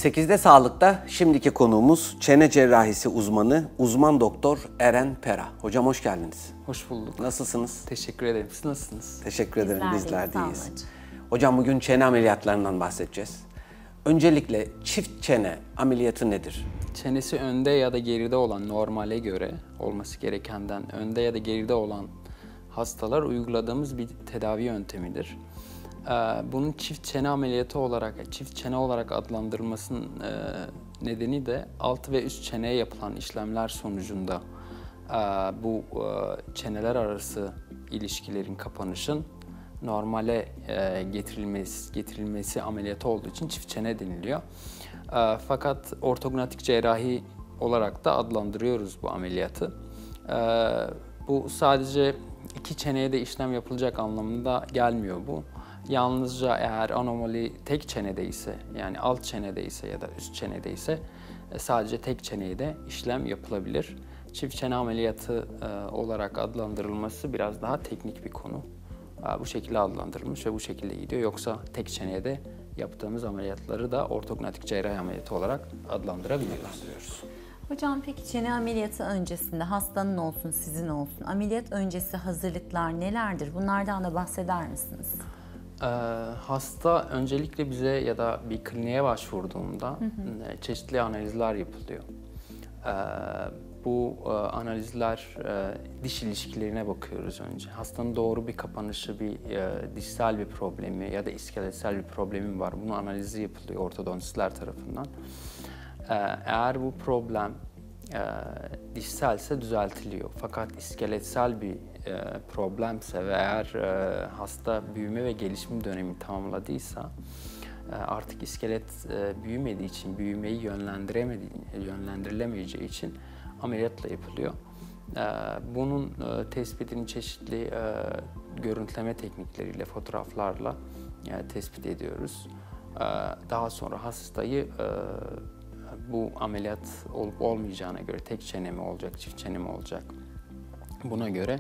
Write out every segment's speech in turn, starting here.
8'de Sağlık'ta şimdiki konuğumuz çene cerrahisi uzmanı, uzman doktor Eren Pera. Hocam hoş geldiniz. Hoş bulduk. Nasılsınız? Teşekkür ederim. Siz nasılsınız? Teşekkür ederim. Bizler de iyiyiz. Sağ olun. Hocam bugün çene ameliyatlarından bahsedeceğiz. Öncelikle çift çene ameliyatı nedir? Çenesi önde ya da geride olan, normale göre olması gerekenden önde ya da geride olan hastalar uyguladığımız bir tedavi yöntemidir. Bunun çift çene ameliyatı olarak, çift çene olarak adlandırılmasının nedeni de alt ve üst çeneye yapılan işlemler sonucunda bu çeneler arası ilişkilerin kapanışın normale getirilmesi ameliyatı olduğu için çift çene deniliyor. Fakat ortognatik cerrahi olarak da adlandırıyoruz bu ameliyatı. Bu sadece iki çeneye de işlem yapılacak anlamında gelmiyor bu. Yalnızca eğer anomali tek çenede ise, yani alt çenede ise ya da üst çenede ise sadece tek çeneye de işlem yapılabilir. Çift çene ameliyatı olarak adlandırılması biraz daha teknik bir konu. Bu şekilde adlandırılmış ve bu şekilde gidiyor. Yoksa tek çeneye de yaptığımız ameliyatları da ortognatik cerrahi ameliyatı olarak adlandırabiliyoruz. Hocam peki çene ameliyatı öncesinde hastanın olsun sizin olsun ameliyat öncesi hazırlıklar nelerdir? Bunlardan da bahseder misiniz? Hasta öncelikle bize ya da bir kliniğe başvurduğunda çeşitli analizler yapılıyor. Bu analizler diş ilişkilerine bakıyoruz önce. Hastanın doğru bir kapanışı, bir dişsel bir problemi ya da iskeletsel bir problemi var. Bunun analizi yapılıyor ortodontistler tarafından. Eğer bu problem dişselse düzeltiliyor. Fakat iskeletsel bir problemse ve eğer hasta büyüme ve gelişim dönemi tamamladıysa artık iskelet büyümediği için, büyümeyi yönlendirilemeyeceği için ameliyatla yapılıyor. Bunun tespitini çeşitli görüntüleme teknikleriyle, fotoğraflarla tespit ediyoruz. Daha sonra hastayı bu ameliyat olup olmayacağına göre tek çene mi olacak, çift çene mi olacak, buna göre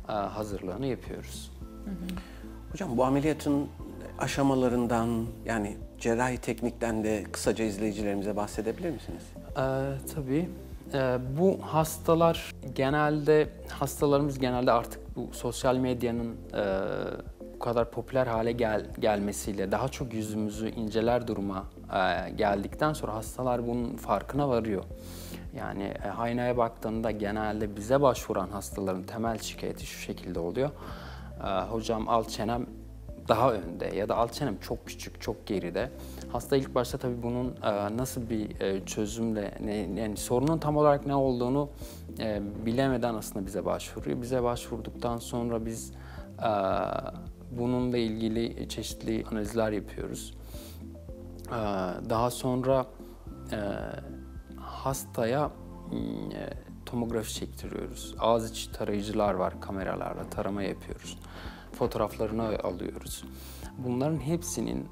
hazırlığını yapıyoruz. Hocam bu ameliyatın aşamalarından, yani cerrahi teknikten de kısaca izleyicilerimize bahsedebilir misiniz? Tabii. Bu hastalarımız genelde artık bu sosyal medyanın bu kadar popüler hale gelmesiyle daha çok yüzümüzü inceler duruma geldikten sonra hastalar bunun farkına varıyor. Yani aynaya baktığında genelde bize başvuran hastaların temel şikayeti şu şekilde oluyor. Hocam alt çenem daha önde ya da alt çenem çok küçük, çok geride. Hasta ilk başta tabii bunun nasıl bir çözümle, yani sorunun tam olarak ne olduğunu bilemeden aslında bize başvuruyor. Bize başvurduktan sonra biz bununla ilgili çeşitli analizler yapıyoruz. Daha sonra hastaya tomografi çektiriyoruz. Ağız içi tarayıcılar var, kameralarla tarama yapıyoruz. Fotoğraflarını alıyoruz. Bunların hepsinin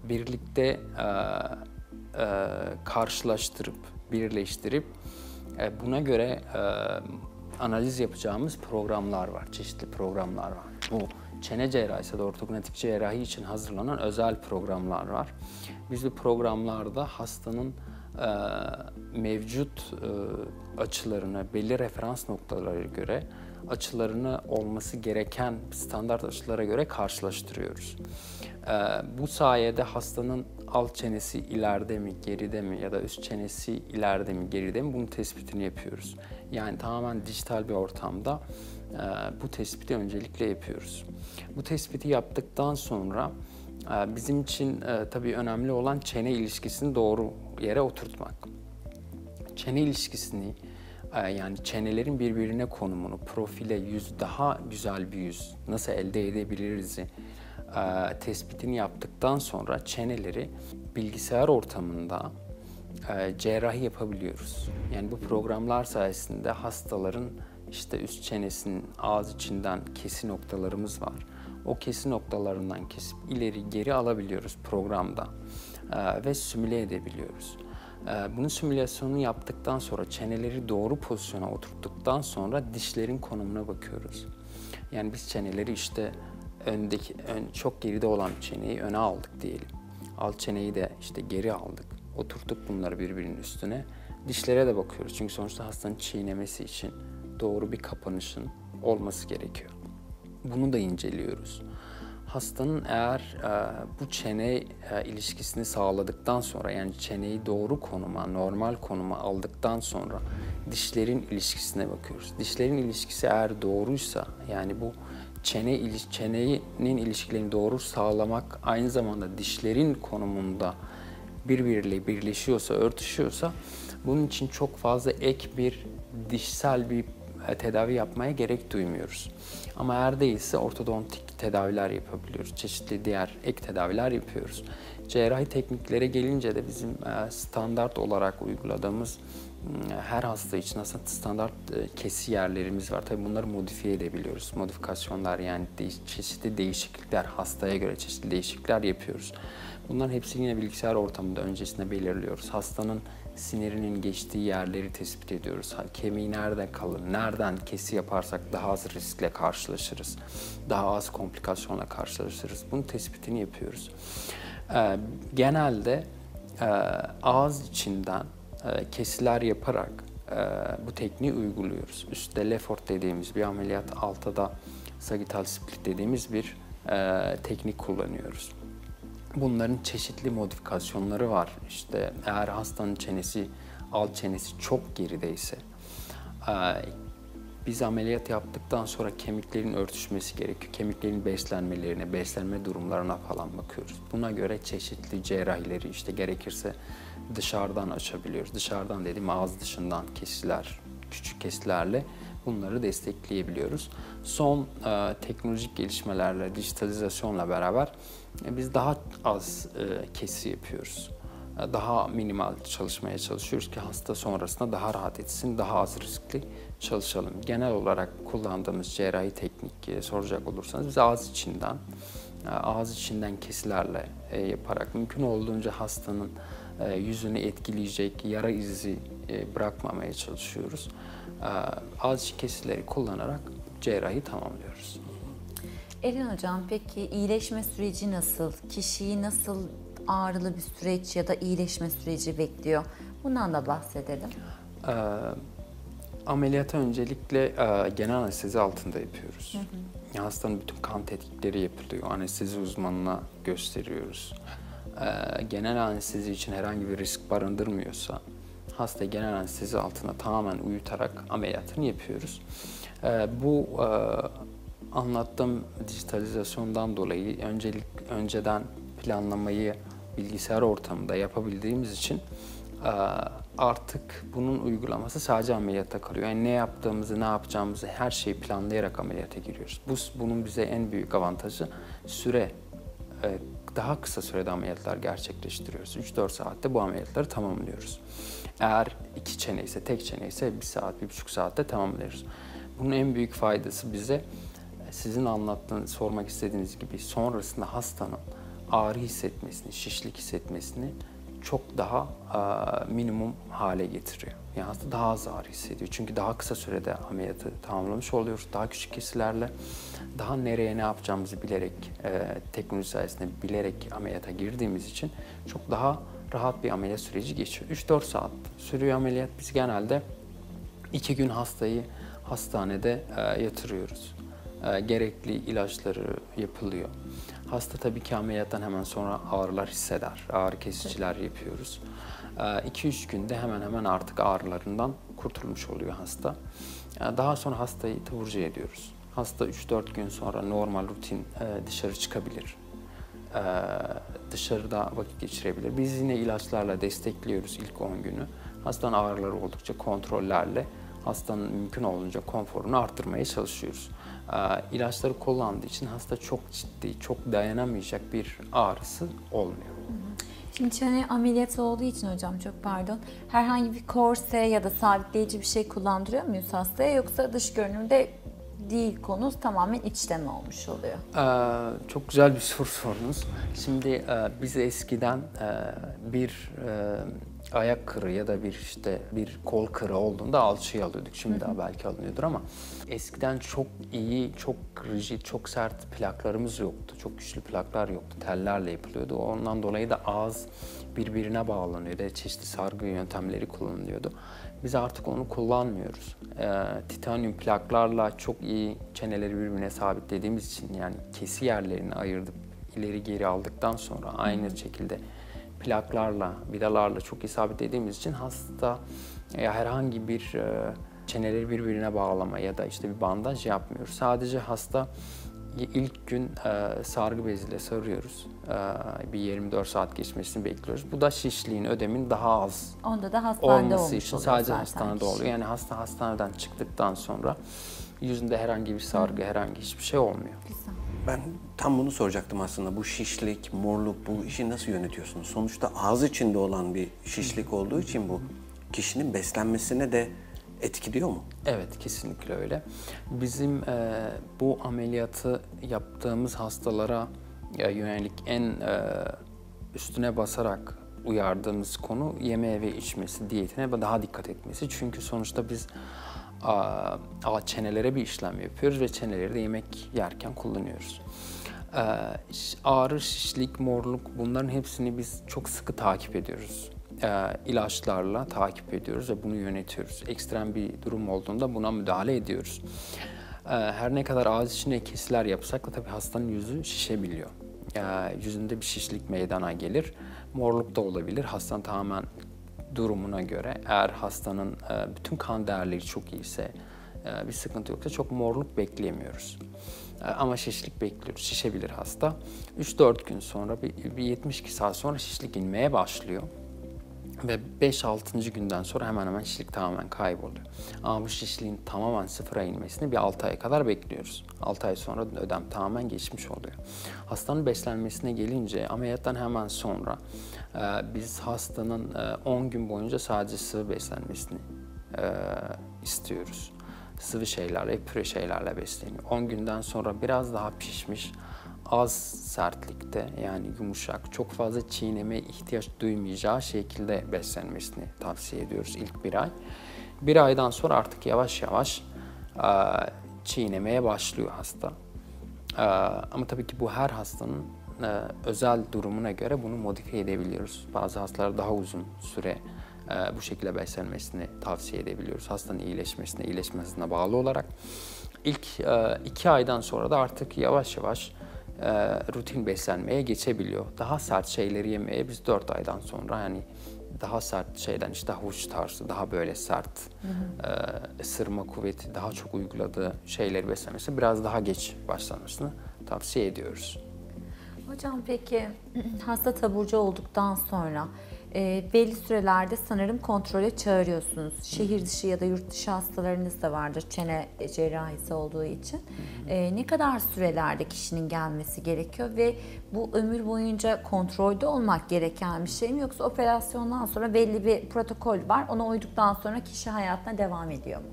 birlikte karşılaştırıp, birleştirip buna göre analiz yapacağımız programlar var, çeşitli programlar var. Bu çene cerrahisi ya da ortognatik cerrahi için hazırlanan özel programlar var. Biz bu programlarda hastanın mevcut açılarını belli referans noktalara göre açılarını olması gereken standart açılara göre karşılaştırıyoruz. Bu sayede hastanın alt çenesi ileride mi, geride mi ya da üst çenesi ileride mi, geride mi bunun tespitini yapıyoruz. Yani tamamen dijital bir ortamda bu tespiti öncelikle yapıyoruz. Bu tespiti yaptıktan sonra bizim için tabii önemli olan çene ilişkisini doğru yere oturtmak. Çene ilişkisini, yani çenelerin birbirine konumunu, profile, daha güzel bir yüz nasıl elde edebiliriz tespitini yaptıktan sonra çeneleri bilgisayar ortamında cerrahi yapabiliyoruz. Yani bu programlar sayesinde hastaların işte üst çenesinin ağız içinden kesi noktalarımız var. O kesi noktalarından kesip ileri geri alabiliyoruz programda ve simüle edebiliyoruz. Bunun simülasyonunu yaptıktan sonra çeneleri doğru pozisyona oturttuktan sonra dişlerin konumuna bakıyoruz. Yani biz çeneleri işte çok geride olan bir çeneyi öne aldık diyelim. Alt çeneyi de işte geri aldık. Oturttuk bunları birbirinin üstüne. Dişlere de bakıyoruz. Çünkü sonuçta hastanın çiğnemesi için doğru bir kapanışın olması gerekiyor. Bunu da inceliyoruz. Hastanın eğer bu çene ilişkisini sağladıktan sonra, yani çeneyi doğru konuma, normal konuma aldıktan sonra dişlerin ilişkisine bakıyoruz. Dişlerin ilişkisi eğer doğruysa, yani bu çenenin ilişkilerini doğru sağlamak aynı zamanda dişlerin konumunda birbiriyle birleşiyorsa, örtüşüyorsa, bunun için çok fazla ek bir dişsel bir tedavi yapmaya gerek duymuyoruz. Ama eğer değilse ortodontik tedaviler yapabiliyoruz. Çeşitli diğer ek tedaviler yapıyoruz. Cerrahi tekniklere gelince de bizim standart olarak uyguladığımız her hasta için aslında standart kesi yerlerimiz var. Tabii bunları modifiye edebiliyoruz. Modifikasyonlar, yani çeşitli değişiklikler, hastaya göre çeşitli değişiklikler yapıyoruz. Bunların hepsini yine bilgisayar ortamında öncesinde belirliyoruz. Hastanın sinirinin geçtiği yerleri tespit ediyoruz. Kemiği nereden kalır, nereden kesi yaparsak daha az riskle karşılaşırız, daha az komplikasyonla karşılaşırız. Bunun tespitini yapıyoruz. Genelde ağız içinden kesiler yaparak bu tekniği uyguluyoruz. Üstte Lefort dediğimiz bir ameliyat, altta da sagittal split dediğimiz bir teknik kullanıyoruz. Bunların çeşitli modifikasyonları var. İşte eğer hastanın çenesi, alt çenesi çok gerideyse, biz ameliyat yaptıktan sonra kemiklerin örtüşmesi gerekiyor. Kemiklerin beslenmelerine, beslenme durumlarına falan bakıyoruz. Buna göre çeşitli cerrahileri işte gerekirse dışarıdan açabiliyoruz. Dışarıdan dediğim ağız dışından kesiler, küçük kesilerle bunları destekleyebiliyoruz. Son teknolojik gelişmelerle, dijitalizasyonla beraber biz daha az kesi yapıyoruz. Daha minimal çalışmaya çalışıyoruz ki hasta sonrasında daha rahat etsin, daha az riskli çalışalım. Genel olarak kullandığımız cerrahi teknik soracak olursanız biz ağız içinden kesilerle yaparak mümkün olduğunca hastanın yüzünü etkileyecek yara izi bırakmamaya çalışıyoruz. Ağız içi kesileri kullanarak cerrahi tamamlıyoruz. Eren Hocam, peki iyileşme süreci nasıl? Kişiyi nasıl ağrılı bir süreç ya da iyileşme süreci bekliyor? Bundan da bahsedelim. Ameliyata öncelikle genel anestezi altında yapıyoruz. Hastanın bütün kan tetkikleri yapılıyor. Anestezi uzmanına gösteriyoruz. Genel anestezi için herhangi bir risk barındırmıyorsa hastayı genel anestezi altında tamamen uyutarak ameliyatını yapıyoruz. Bu anlattığım dijitalizasyondan dolayı önceden planlamayı bilgisayar ortamında yapabildiğimiz için artık bunun uygulaması sadece ameliyatta kalıyor. Yani ne yaptığımızı, ne yapacağımızı her şeyi planlayarak ameliyata giriyoruz. Bunun bize en büyük avantajı süre. Daha kısa sürede ameliyatlar gerçekleştiriyoruz. 3-4 saatte bu ameliyatları tamamlıyoruz. Eğer 2 çene ise, tek çene ise 1 saat, 1,5 saatte tamamlıyoruz. Bunun en büyük faydası bize sizin sormak istediğiniz gibi sonrasında hastanın ağrı hissetmesini, şişlik hissetmesini çok daha minimum hale getiriyor. Yani hasta daha az ağrı hissediyor. Çünkü daha kısa sürede ameliyatı tamamlamış oluyoruz. Daha küçük kesilerle, daha nereye ne yapacağımızı bilerek, teknoloji sayesinde bilerek ameliyata girdiğimiz için çok daha rahat bir ameliyat süreci geçiyor. 3-4 saat sürüyor ameliyat. Biz genelde 2 gün hastayı hastanede yatırıyoruz. Gerekli ilaçları yapılıyor. Hasta tabii ki ameliyattan hemen sonra ağrılar hisseder. Ağrı kesiciler yapıyoruz. 2-3 günde hemen hemen artık ağrılarından kurtulmuş oluyor hasta. Daha sonra hastayı taburcu ediyoruz. Hasta 3-4 gün sonra normal rutin dışarı çıkabilir. Dışarıda vakit geçirebilir. Biz yine ilaçlarla destekliyoruz ilk 10 günü. Hastanın ağrıları oldukça kontrollerle hastanın mümkün olduğunca konforunu arttırmaya çalışıyoruz. İlaçları kullandığı için hasta çok ciddi, çok dayanamayacak bir ağrısı olmuyor. Şimdi çene ameliyatı olduğu için hocam, çok pardon, herhangi bir korse ya da sabitleyici bir şey kullandırıyor muyuz hastaya, yoksa dış görünümde değil, konu tamamen içte mi olmuş oluyor? Çok güzel bir soru sordunuz. Şimdi biz eskiden bir ayak kırığı ya da bir kol kırığı olduğunda alçıya alıyorduk. Şimdi daha belki alınıyordur ama eskiden çok iyi, çok rigid, çok sert plaklarımız yoktu. Çok güçlü plaklar yoktu. Tellerle yapılıyordu. Ondan dolayı da ağız birbirine bağlanıyordu. Çeşitli sargı yöntemleri kullanılıyordu. Biz artık onu kullanmıyoruz. Titanyum plaklarla çok iyi çeneleri birbirine sabitlediğimiz için, yani kesi yerlerini ayırdıp ileri geri aldıktan sonra aynı şekilde plaklarla, vidalarla çok iyi sabitlediğimiz için hasta herhangi bir çeneleri birbirine bağlama ya da işte bir bandaj yapmıyoruz. Sadece hasta ilk gün sargı beziyle sarıyoruz. Bir 24 saat geçmesini bekliyoruz. Bu da şişliğin, ödemin daha az Onda da hastanede olması olmuş için oluyor sadece zaten hastanede kişi. oluyor. Yani hasta hastaneden çıktıktan sonra yüzünde herhangi bir sargı, herhangi hiçbir şey olmuyor. Güzel. Ben tam bunu soracaktım aslında. Bu şişlik, morluk, bu işi nasıl yönetiyorsunuz? Sonuçta ağız içinde olan bir şişlik olduğu için bu kişinin beslenmesine de etkiliyor mu? Evet, kesinlikle öyle. Bizim bu ameliyatı yaptığımız hastalara yönelik en üstüne basarak uyardığımız konu yeme ve içmesi, diyetine daha dikkat etmesi. Çünkü sonuçta biz çenelere bir işlem yapıyoruz ve çeneleri de yemek yerken kullanıyoruz. Ağrı, şişlik, morluk, bunların hepsini biz çok sıkı takip ediyoruz. İlaçlarla takip ediyoruz ve bunu yönetiyoruz. Ekstrem bir durum olduğunda buna müdahale ediyoruz. Her ne kadar ağız içine kesiler yapsak da tabii hastanın yüzü şişebiliyor. Yüzünde bir şişlik meydana gelir. Morluk da olabilir. Hastanın tamamen durumuna göre, eğer hastanın bütün kan değerleri çok iyiyse, bir sıkıntı yoksa çok morluk bekleyemiyoruz. Ama şişlik bekliyoruz. Şişebilir hasta. 3-4 gün sonra, bir 72 saat sonra şişlik inmeye başlıyor. Ve 5-6. günden sonra hemen hemen şişlik tamamen kayboluyor. Ama bu şişliğin tamamen sıfıra inmesini bir 6 aya kadar bekliyoruz. 6 ay sonra ödem tamamen geçmiş oluyor. Hastanın beslenmesine gelince, ameliyattan hemen sonra biz hastanın 10 gün boyunca sadece sıvı beslenmesini istiyoruz. Sıvı şeylerle, püre şeylerle besleniyor. 10 günden sonra biraz daha pişmiş, az sertlikte, yani yumuşak, çok fazla çiğnemeye ihtiyaç duymayacağı şekilde beslenmesini tavsiye ediyoruz ilk bir ay. Bir aydan sonra artık yavaş yavaş çiğnemeye başlıyor hasta. Ama tabii ki bu her hastanın özel durumuna göre bunu modifiye edebiliyoruz. Bazı hastalar daha uzun süre bu şekilde beslenmesini tavsiye edebiliyoruz. Hastanın iyileşmesine bağlı olarak. İlk 2 aydan sonra da artık yavaş yavaş rutin beslenmeye geçebiliyor. Daha sert şeyleri yemeye biz 4 aydan sonra, yani daha sert şeyden, işte havuç tarzı, daha böyle sert, ısırma kuvveti daha çok uyguladığı şeyleri beslemesi biraz daha geç başlanmasını tavsiye ediyoruz. Hocam peki hasta taburcu olduktan sonra belli sürelerde sanırım kontrole çağırıyorsunuz. Şehir dışı ya da yurt dışı hastalarınız da vardır çene cerrahisi olduğu için. Ne kadar sürelerde kişinin gelmesi gerekiyor ve bu ömür boyunca kontrolde olmak gereken bir şey mi, yoksa operasyondan sonra belli bir protokol var, ona uyduktan sonra kişi hayatına devam ediyor mu?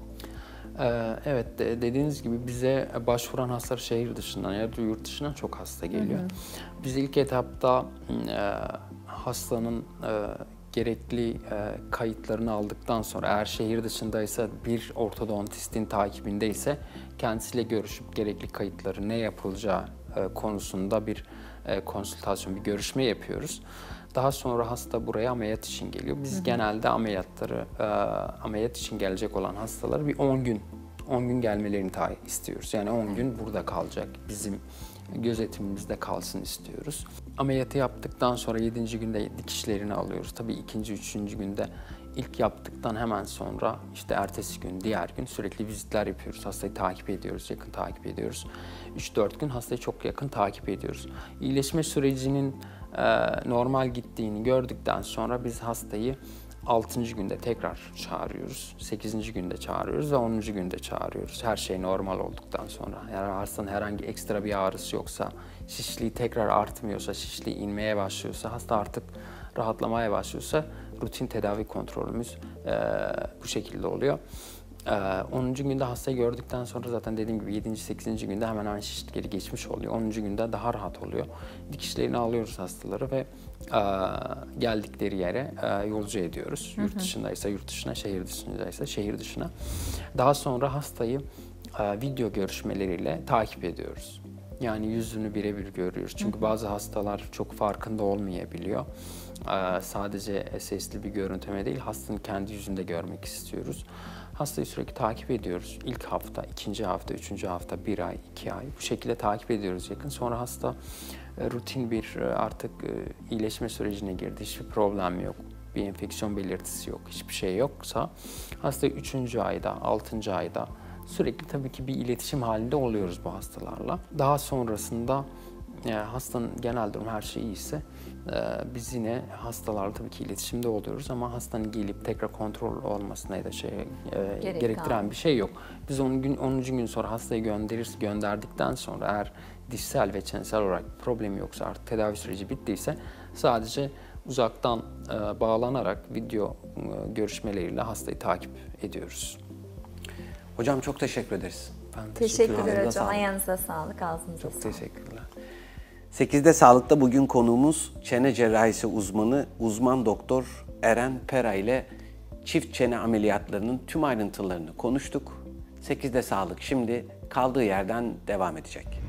Evet, dediğiniz gibi bize başvuran hastalar şehir dışından ya da yurt dışından çok hasta geliyor. Biz ilk etapta hastanın gerekli kayıtlarını aldıktan sonra, eğer şehir dışındaysa bir ortodontistin takibindeyse kendisiyle görüşüp gerekli kayıtları, ne yapılacağı konusunda bir konsültasyon, bir görüşme yapıyoruz. Daha sonra hasta buraya ameliyat için geliyor. Biz genelde ameliyat için gelecek olan hastaları bir 10 gün gelmelerini istiyoruz. Yani 10 gün burada kalacak, bizim gözetimimizde kalsın istiyoruz. Ameliyatı yaptıktan sonra 7. günde dikişlerini alıyoruz. Tabii 2. 3. günde ilk yaptıktan hemen sonra, işte ertesi gün, diğer gün sürekli vizitler yapıyoruz. Hastayı takip ediyoruz, yakın takip ediyoruz. 3-4 gün hastayı çok yakın takip ediyoruz. İyileşme sürecinin normal gittiğini gördükten sonra biz hastayı 6. günde tekrar çağırıyoruz, 8. günde çağırıyoruz ve 10. günde çağırıyoruz. Her şey normal olduktan sonra. Yani hastanın herhangi ekstra bir ağrısı yoksa, şişliği tekrar artmıyorsa, şişliği inmeye başlıyorsa, hasta artık rahatlamaya başlıyorsa rutin tedavi kontrolümüz bu şekilde oluyor. 10. günde hastayı gördükten sonra zaten dediğim gibi 7. 8. günde hemen hemen şişlikleri geçmiş oluyor. 10. günde daha rahat oluyor. Dikişlerini alıyoruz hastaları ve geldikleri yere yolcu ediyoruz. Yurt dışındaysa yurt dışına, şehir dışındaysa şehir dışına. Daha sonra hastayı video görüşmeleriyle takip ediyoruz. Yani yüzünü birebir görüyoruz. Çünkü bazı hastalar çok farkında olmayabiliyor. Sadece SS'li bir görüntüleme değil, hastanın kendi yüzünde görmek istiyoruz. Hastayı sürekli takip ediyoruz. İlk hafta, ikinci hafta, üçüncü hafta, 1 ay, 2 ay bu şekilde takip ediyoruz yakın. Sonra hasta rutin bir artık iyileşme sürecine girdi. Hiçbir problem yok. Bir enfeksiyon belirtisi yok. Hiçbir şey yoksa hastayı 3. ayda, 6. ayda sürekli tabii ki bir iletişim halinde oluyoruz bu hastalarla. Daha sonrasında hastanın genel durum her şey iyiyse biz yine hastalarla tabii ki iletişimde oluyoruz ama hastanın gelip tekrar kontrol olmasına ya da gerektiren bir şey yok. Biz 10. gün sonra hastayı gönderdikten sonra eğer dişsel ve çenesel olarak bir problemi yoksa, artık tedavi süreci bittiyse sadece uzaktan bağlanarak video görüşmeleriyle hastayı takip ediyoruz. Hocam çok teşekkür ederiz. Ben Teşekkürler hocam. sağlık. Ayağınıza sağlık, ağzınıza Çok sağlık. teşekkürler. 8'de Sağlık'ta bugün konuğumuz çene cerrahisi uzmanı, uzman doktor Eren Pera ile çift çene ameliyatlarının tüm ayrıntılarını konuştuk. 8'de Sağlık şimdi kaldığı yerden devam edecek.